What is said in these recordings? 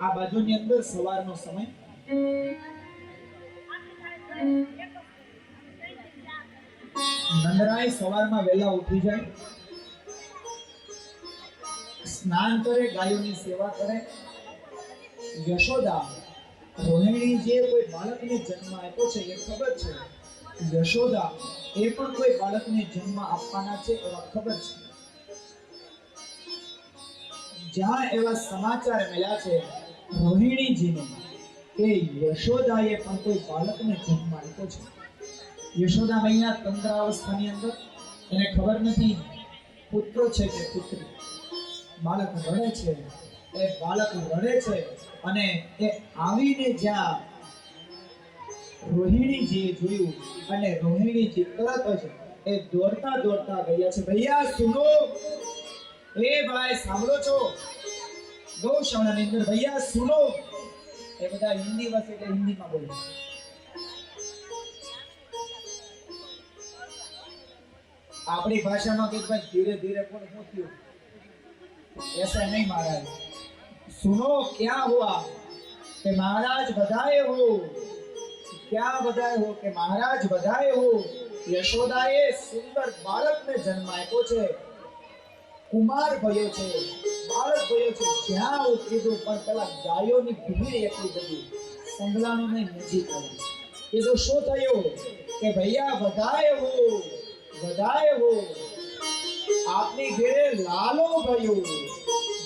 આ બાજુની અંદર સવારનો સમય નંદરાય સવારમાં વહેલા ઉઠી જાય, સ્નાન કરે, ગાયોની સેવા કરે. યશોદા રોહિણી જે કોઈ બાળકને જન્મ આપ્યો છે એ ખબર છે. યશોદા એ પણ કોઈ બાળકને જન્મ આપવાના છે એવા ખબર છે. જ્યાં એવા સમાચાર મળ્યા છે રોહિણીજીને કે યશોદાએ પણ કોઈ બાળકને જન્મ આપ્યો છે. યશોદા મૈયા તંદ્રાવસ્થાની અંદર એને ખબર નથી પુત્ર છે કે પુત્રી. બાળક રડે છે, એ બાળક રડે છે અને એ આવીને જ્યાં રોહિણીજીએ જોયું અને રોહિણીજી તરત જ એ દોડતા દોડતા ગયા છે. ભૈયા સુનો, એ ભાઈ સાંભળો છો? ગૌશાળાની અંદર ભૈયા સુનો. એ બધા હિન્દી વસે એટલે હિન્દીમાં બોલે. આપણી भाषाમાં કે ભાઈ ધીરે ધीरे પણ શું થયું? ऐसा नहीं महाराज. सुनो क्या हुआ कि महाराज बधाए हो. क्या बधाए हो कि महाराज बधाए हो. यशोदाए सुंदर बालकने जन्म आप्यो छे. कुमार भयो छे, बालक भयो छे. ज्યાં હું કીધું પણ પેલા ગાયોની ભીડ એટલી બધી સંભળાણીને નજીક આવી. કીધું શું થયું કે ભૈયા બધાએ હો, બધાએ હો. આપની ઘેરે લાલો ભયો.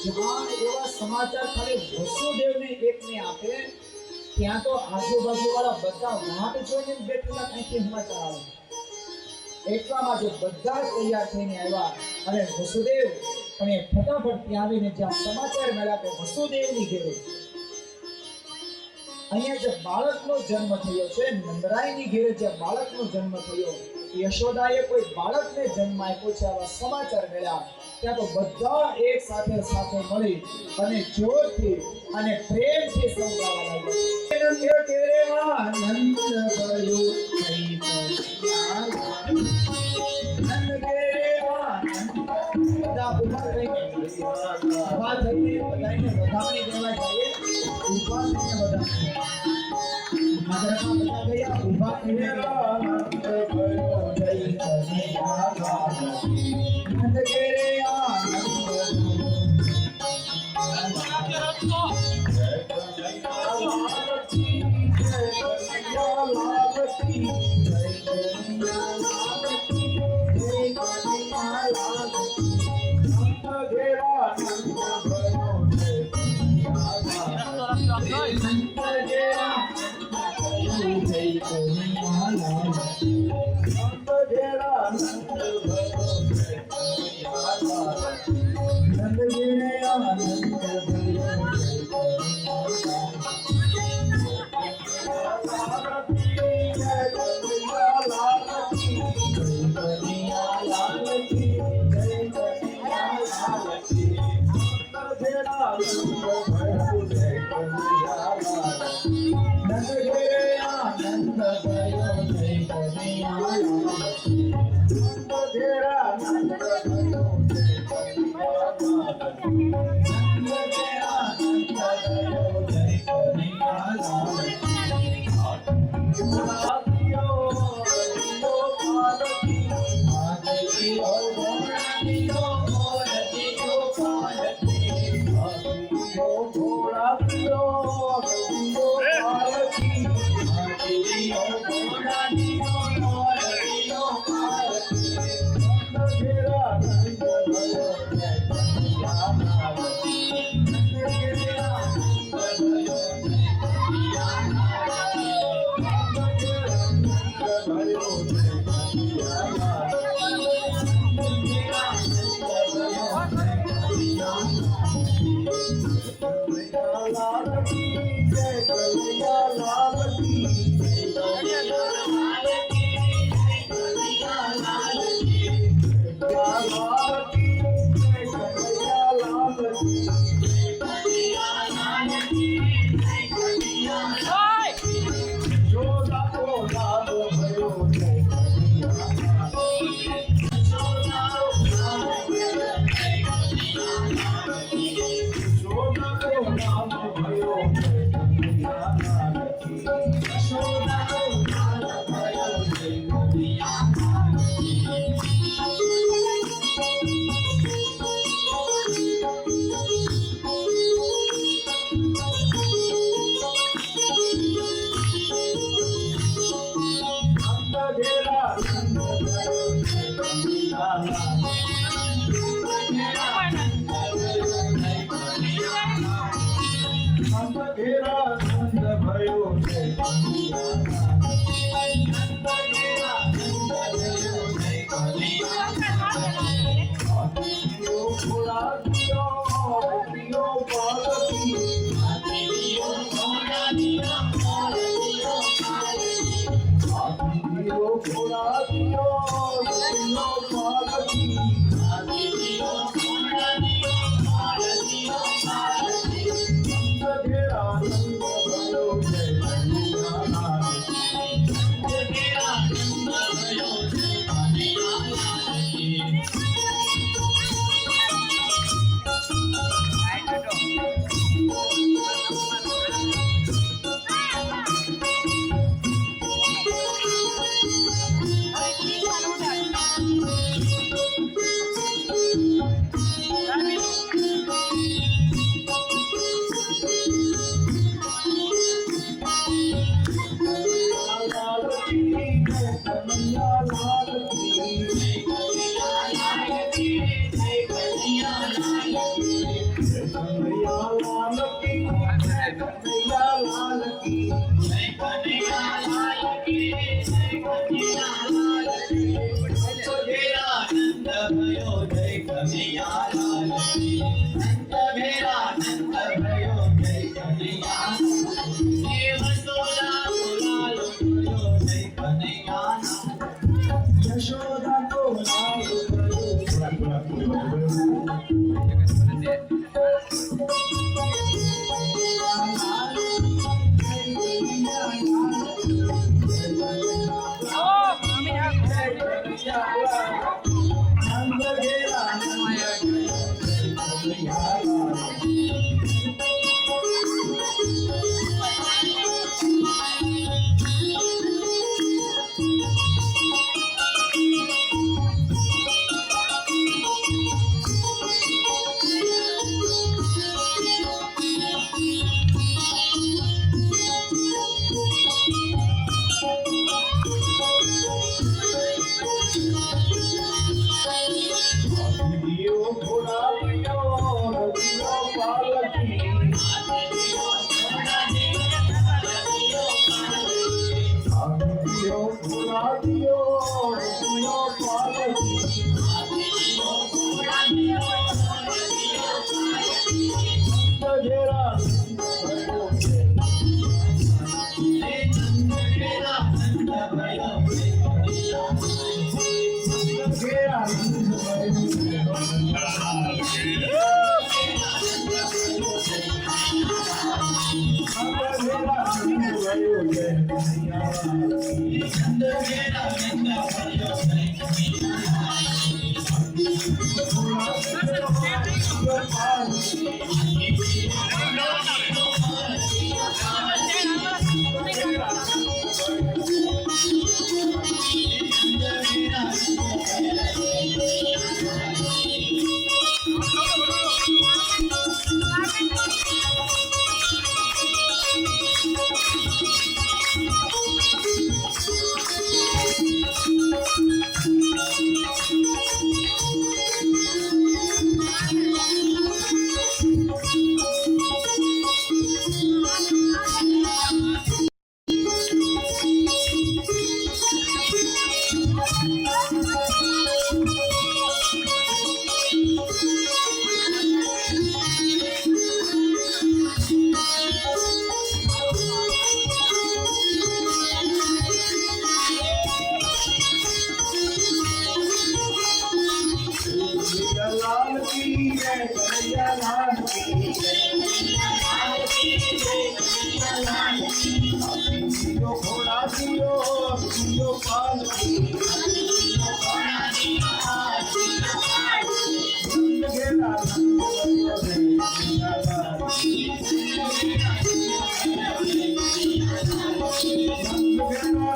જ્યાં એવા સમાચાર ખાલી વસુદેવને એકને આપે ત્યાં તો આજુબાજુ વાળા બધા વાટ જોઈને બેઠેલા કંઈથી સમાચાર આવે. એટલામાં જે બધા તૈયાર થઈને આવ્યા અને વસુદેવ પણ એ ફટાફટ ત્યાં આવીને જ્યાં સમાચાર મળ્યા કે વસુદેવની ઘેરે અહીંયા જે બાળકનો જન્મ થયો છે, નંદરાયની ઘેરે જે બાળકનો જન્મ થયો, યશોદાએ કોઈ બાળકને જન્મ આપ્યો છે આવા સમાચાર મળ્યા. ત્યાં તો બધા એક સાથે સાથે મળી અને જોરથી અને પ્રેમથી સૌ ગાવા લાગ્યા.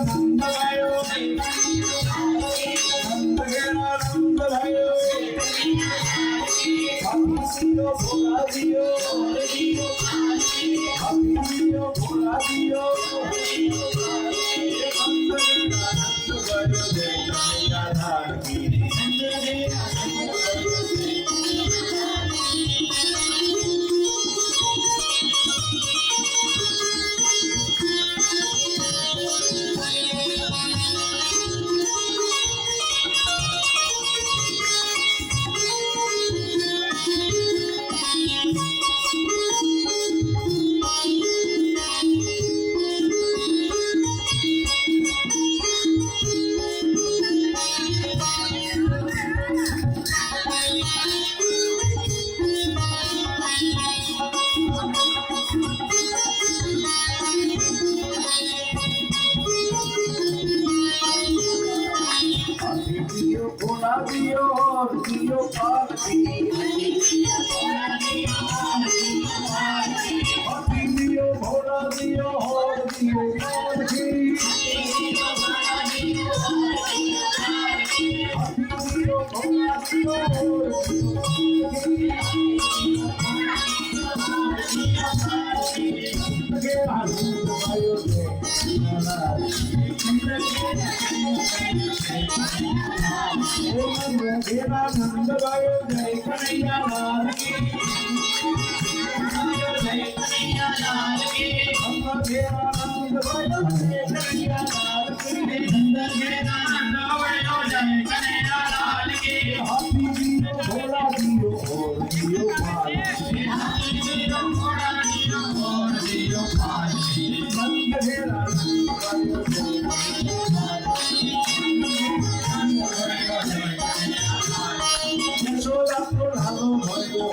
नंद भयो नंद घेरा नंद भयो हाथी दियो भोला दियो हाथी दियो भोला दियो नंद घेरा नंद भयो जय कन्हैया लाल की भोला दियो और दियो पालकी हाथी दियो भोला दियो और दियो पालकी हाथी दियो भोला दियो और घेरा नंद भयो जय कन्हैया लाल की जय कन्हैया लाल की घेरा नंद भयो जय कन्हैया लाल की नंद घेरा नंद भयो जय कन्हैया लाल की हाथी दियो भोला दियो और दियो पालकी हाथी दियो भोला दियो और दियो पालकी नंद घेरा नंद भयो जय यशोदा को लालो भयो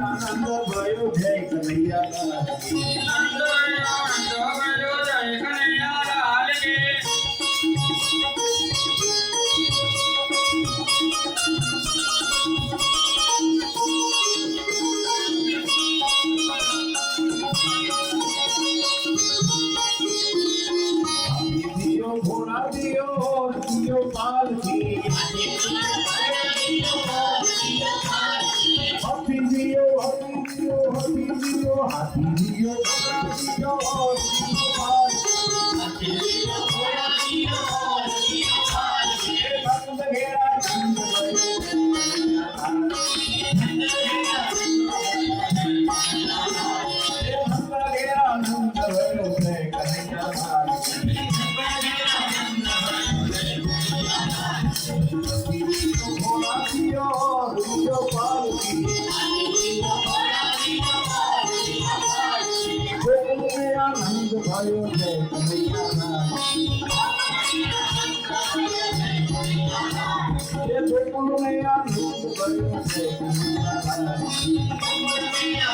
आनंद भयो जय कन्हैया लाल की आनंद भयो जय कन्हैया लाल की दियो भोला दियो और दियो पालकी हाथी दियो हाथी दियो हाथी दियो हाथी दियो भोला दियो और दियो पालकी भोला दियो और दियो पालकी नंद घेरा नंद भयो नंद घेरा नंद भयो जय कन्हैया लाल की भोला दियो और दियो पालकी आनंद भयो जय कन्हैया लाल ये गोकुल में आनंद भयो जय कन्हैया लाल कन्हैया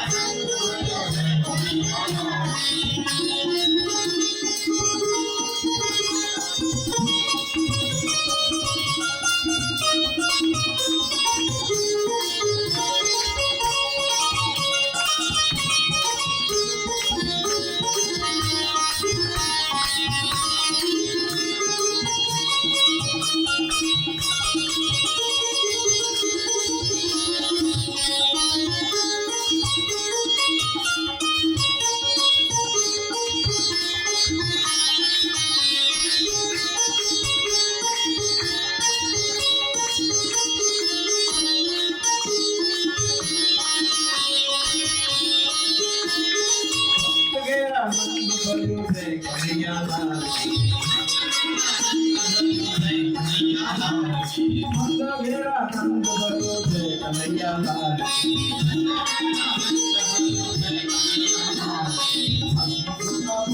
लाल ઘેરા નંદ ભયો જય કનૈયા લાલ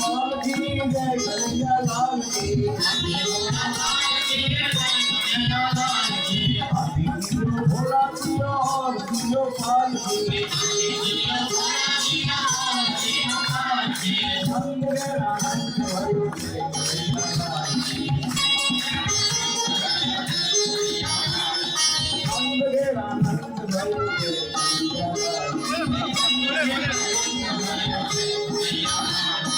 લાલ કી જય કનૈયા લાલ કી ભોલા દિયો और दियो पाल की नंद घेरा नंद भयो जय कनैया लाल नंद घेरा नंद भयो जय कनैया लाल भयो जय कनैया लाल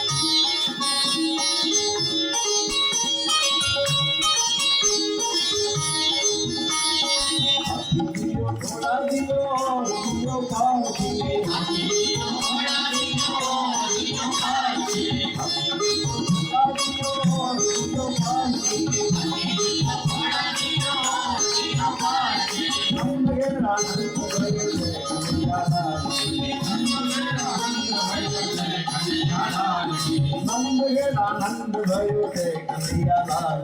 थोड़ा दियो और दियो पाल की थोड़ा दियो और दियो पाल की नंद घेरा नंद भयो जय कनैया लाल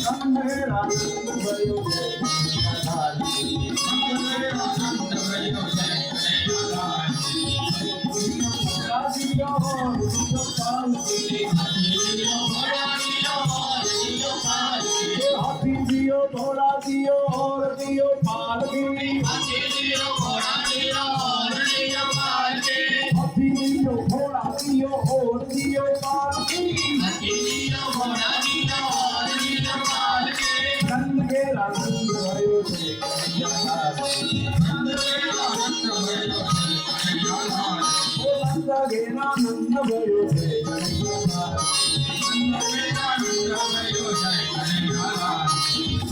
नंद घेरा नंद भयो जय कनैया लाल नंद घेरा नंद भयो जय कनैया लाल दियो और दियो पाल की हाथी दियो घोड़ा दियो और दियो पाल की हाथी दियो घोड़ा दियो और दियो पाल की नंद घेरा नंद भयो जय कनैया लाल नंद घेरा नंद भयो जय कनैया लाल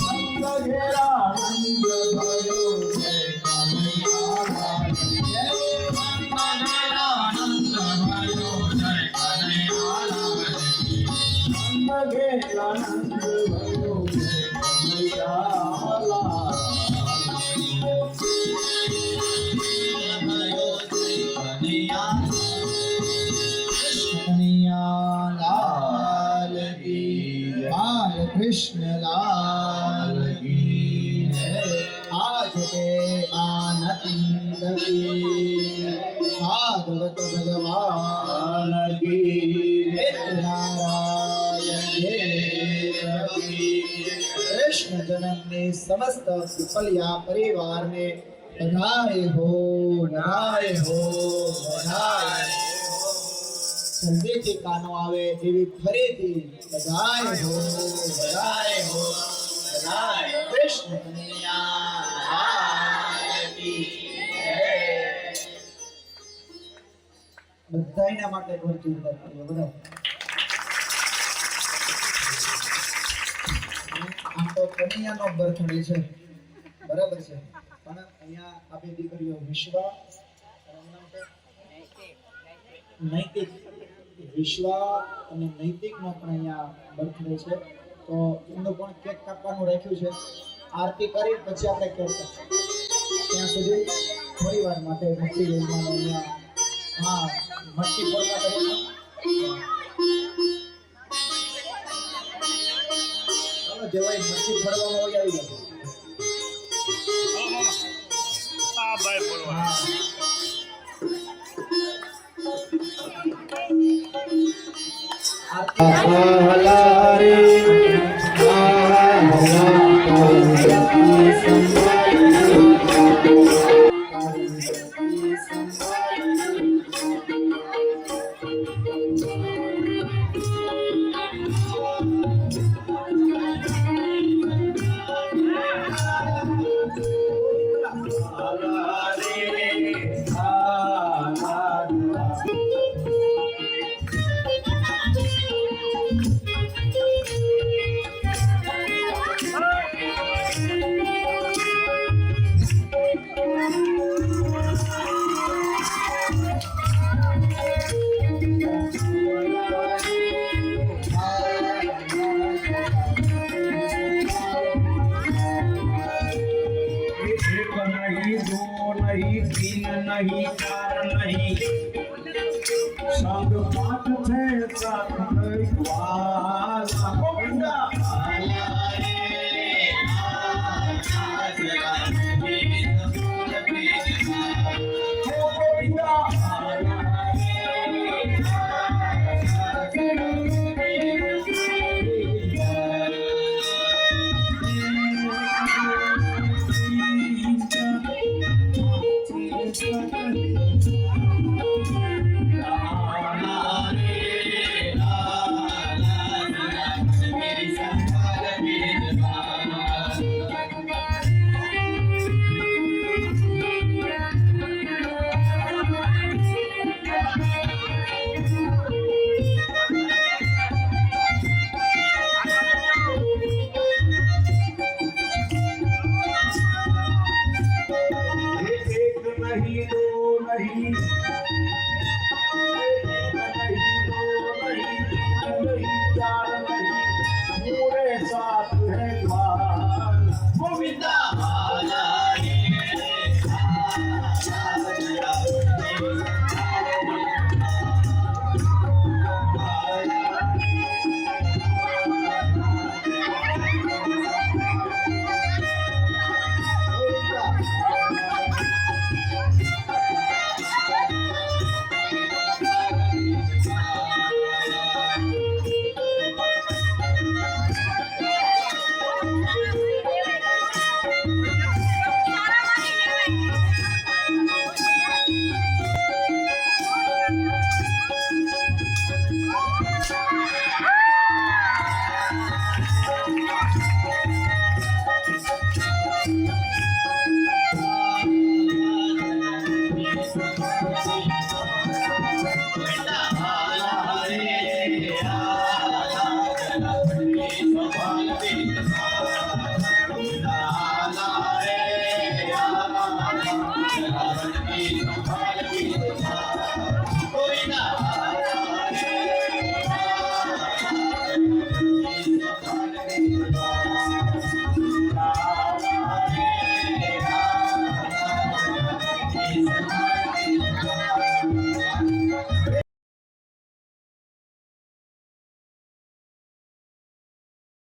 नंद घेरा नंद भयो जय कनैया लाल नंद घेरा नंद भयो जय कनैया लाल कन्हैया लाल की बाल कृष्ण लाल की आज के आनंद की भागवत भगवान की नारायण देव की कृष्ण जन्म ने समस्त पिपलिया परिवार ने बधाई हो बधाई हो बधाई जल्दीથી કાનો આવે એવી ફરીથી બધાય હો બધાય કૃષ્ણ કનૈયા લાલ की બધાયના માટે એક વાર જોરદાર તાળીઓ બધાય આમ તો કનૈયાનો બર્થડે છે બરાબર છે પણ અહીંયા આ બે દીકરીઓ વિશ્વા નૈતિક વિશ્વા અને નૈતિકનો પણ અહીંયા બર્થડે છે તો એમનું પણ કેક કાપવાનું રાખ્યું છે આરતી કરી પછી આપણે કેક કાપીશું ત્યાં સુધી થોડી વાર માટે મટકી લઈને અહીંયા હા મટકી ફોડવા કરીશું ચાલો જેવાય મટકી ફોડવામાં હોય આવી જશે હા ભાઈ બોલવા સંગ પાઠ છે સત્ય વાલા ગોવિંદા Thank you.